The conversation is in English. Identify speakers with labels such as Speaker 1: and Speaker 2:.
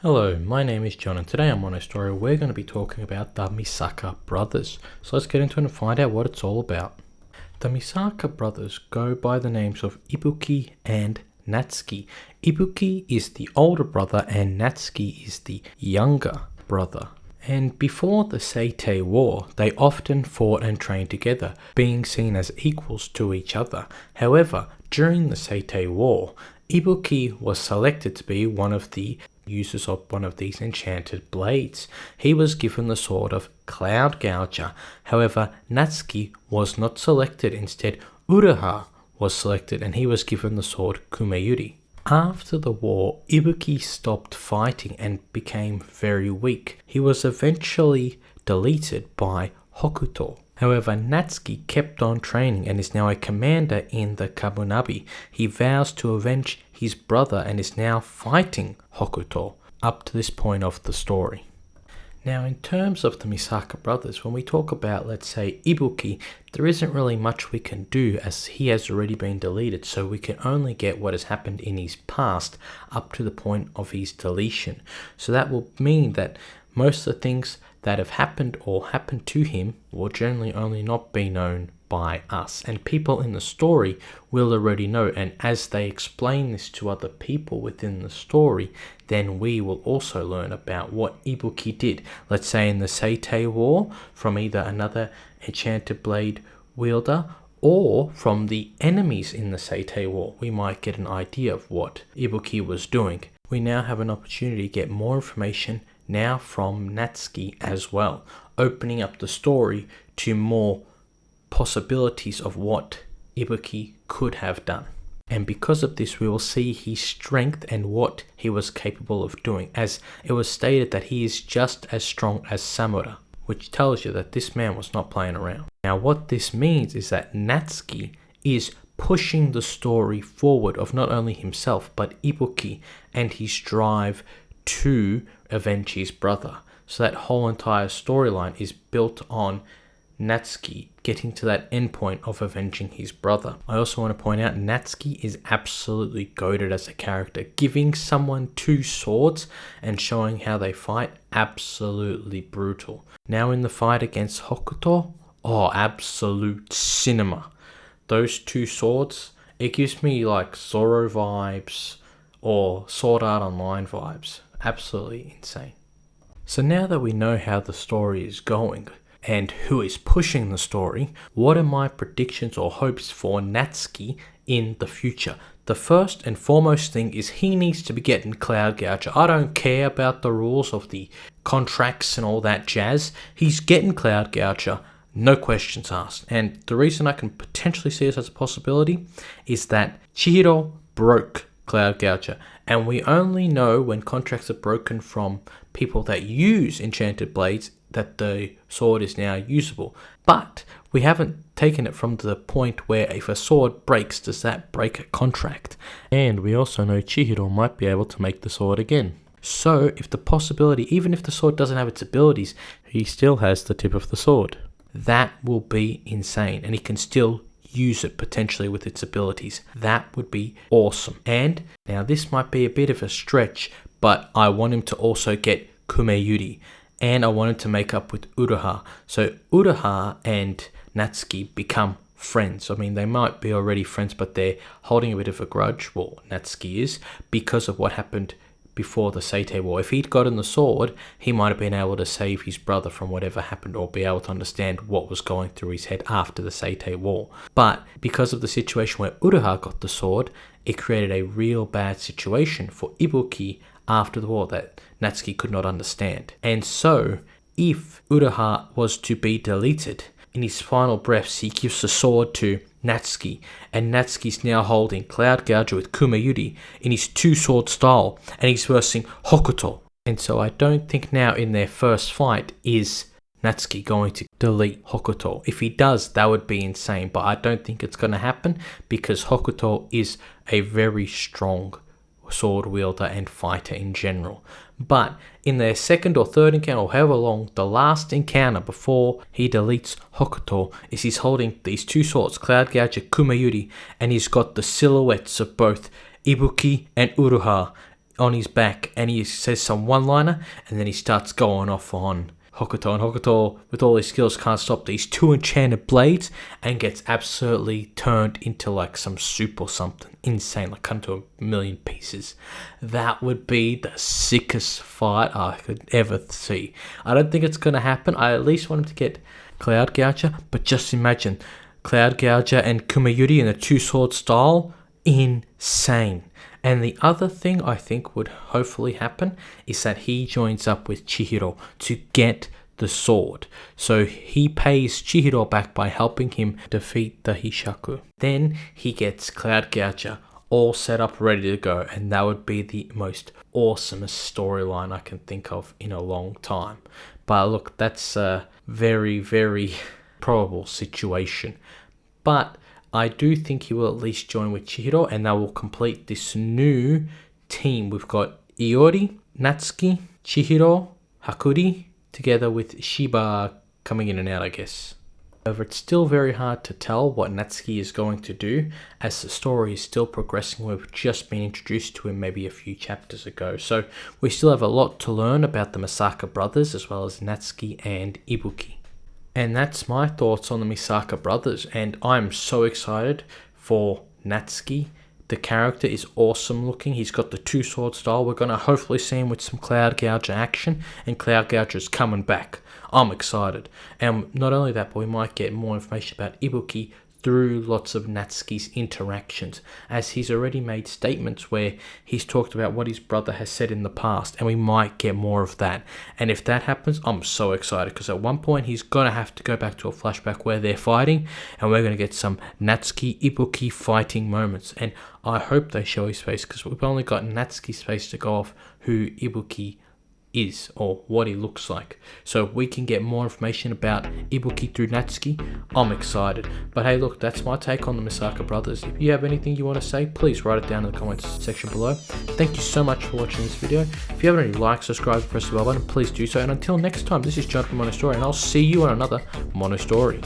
Speaker 1: Hello, my name is John and today on Mono Story we're going to be talking about the Misaka Brothers. So let's get into it and find out what it's all about. The Misaka Brothers go by the names of Ibuki and Natsuki. Ibuki is the older brother and Natsuki is the younger brother. And before the Seitei War, they often fought and trained together, being seen as equals to each other. However, during the Seitei War, Ibuki was selected to be one of the users of one of these enchanted blades. He was given the sword of Cloud Gouger. However, Natsuki was not selected. Instead, Uruha was selected and he was given the sword Kumeyuri. After the war, Ibuki stopped fighting and became very weak. He was eventually deleted by Hokuto. However, Natsuki kept on training and is now a commander in the Kabunabi. He vows to avenge his brother and is now fighting Hokuto up to this point of the story. Now, in terms of the Misaka brothers, when we talk about, let's say, Ibuki, there isn't really much we can do as he has already been deleted, so we can only get what has happened in his past up to the point of his deletion. So that will mean that most of the things that have happened or happened to him will generally only not be known by us, and people in the story will already know, and as they explain this to other people within the story, then we will also learn about what Ibuki did, let's say in the Seitei War, from either another enchanted blade wielder or from the enemies in the Seitei War. We might get an idea of what Ibuki was doing. We now have an opportunity to get more information now from Natsuki as well, opening up the story to more possibilities of what Ibuki could have done. And because of this, we will see his strength and what he was capable of doing, as it was stated that he is just as strong as Samura, which tells you that this man was not playing around. Now, what this means is that Natsuki is pushing the story forward of not only himself, but Ibuki and his drive to avenge his brother. So that whole entire storyline is built on Natsuki getting to that endpoint of avenging his brother. I also want to point out Natsuki is absolutely goated as a character. Giving someone two swords and showing how they fight, absolutely brutal. Now in the fight against Hokuto, absolute cinema. Those two swords, it gives me like Zoro vibes or Sword Art Online vibes. Absolutely insane. So now that we know how the story is going and who is pushing the story, what are my predictions or hopes for Natsuki in the future? The first and foremost thing is he needs to be getting Cloud Gouger. I don't care about the rules of the contracts and all that jazz. He's getting Cloud Gouger, no questions asked. And the reason I can potentially see this as a possibility is that Chihiro broke Cloud Gouger, and we only know when contracts are broken from people that use enchanted blades that the sword is now usable. But we haven't taken it from the point where if a sword breaks, does that break a contract? And we also know Chihiro might be able to make the sword again. So if the possibility, even if the sword doesn't have its abilities, he still has the tip of the sword. That will be insane, and he can still use it potentially with its abilities. That would be awesome. And now this might be a bit of a stretch, but I want him to also get Kumeyuri, and I want him to make up with Uruha. So Uruha and Natsuki become friends. I mean, they might be already friends, but they're holding a bit of a grudge, well, Natsuki is, because of what happened before the Seitei War. If he'd gotten the sword, he might have been able to save his brother from whatever happened or be able to understand what was going through his head after the Seitei War. But because of the situation where Uruha got the sword, it created a real bad situation for Ibuki after the war that Natsuki could not understand. And so, if Uruha was to be deleted, in his final breaths he gives the sword to Natsuki, and Natsuki's now holding Cloud Gouger with Kumeyuri in his two-sword style, and he's versing Hokuto. And so I don't think now in their first fight is Natsuki going to delete Hokuto. If he does, that would be insane, but I don't think it's going to happen because Hokuto is a very strong sword wielder and fighter in general. But in their second or third encounter, or however long, the last encounter before he deletes Hokuto is he's holding these two swords, Cloud Gouger, Kumeyuri, and he's got the silhouettes of both Ibuki and Uruha on his back and he says some one-liner and then he starts going off on Hokuto, and Hokuto, with all his skills, can't stop these 2 enchanted blades and gets absolutely turned into like some soup or something insane, like cut into a million pieces. That would be the sickest fight I could ever see. I don't think it's going to happen. I at least want him to get Cloud Gouger, but just imagine Cloud Gouger and Kumeyuri in a 2-sword style. Insane. And the other thing I think would hopefully happen is that he joins up with Chihiro to get the sword. So he pays Chihiro back by helping him defeat the Hishaku. Then he gets Cloud Gouger all set up, ready to go, and that would be the most awesomest storyline I can think of in a long time. But look, that's a very, very probable situation. But I do think he will at least join with Chihiro and they will complete this new team. We've got Iori, Natsuki, Chihiro, Hakuri, together with Shiba coming in and out, I guess. However, it's still very hard to tell what Natsuki is going to do as the story is still progressing. We've just been introduced to him maybe a few chapters ago. So we still have a lot to learn about the Misaka brothers as well as Natsuki and Ibuki. And that's my thoughts on the Misaka brothers, and I'm so excited for Natsuki. The character is awesome looking. He's got the 2-sword style. We're going to hopefully see him with some Cloud Gouger action, and Cloud Gouger is coming back. I'm excited. And not only that, but we might get more information about Ibuki through lots of Natsuki's interactions, as he's already made statements where he's talked about what his brother has said in the past, and we might get more of that. And if that happens, I'm so excited, because at one point he's gonna have to go back to a flashback where they're fighting, and we're gonna get some Natsuki Ibuki fighting moments. And I hope they show his face, because we've only got Natsuki's face to go off who Ibuki is or what he looks like. So we can get more information about Ibuki through Natsuki. I'm excited. But hey, look, that's my take on the Misaka brothers. If you have anything you want to say, please write it down in the comments section below. Thank you so much for watching this video. If you haven't already liked, subscribe, press the bell button, please do so. And until next time, this is John from Mono Story, and I'll see you on another Mono Story.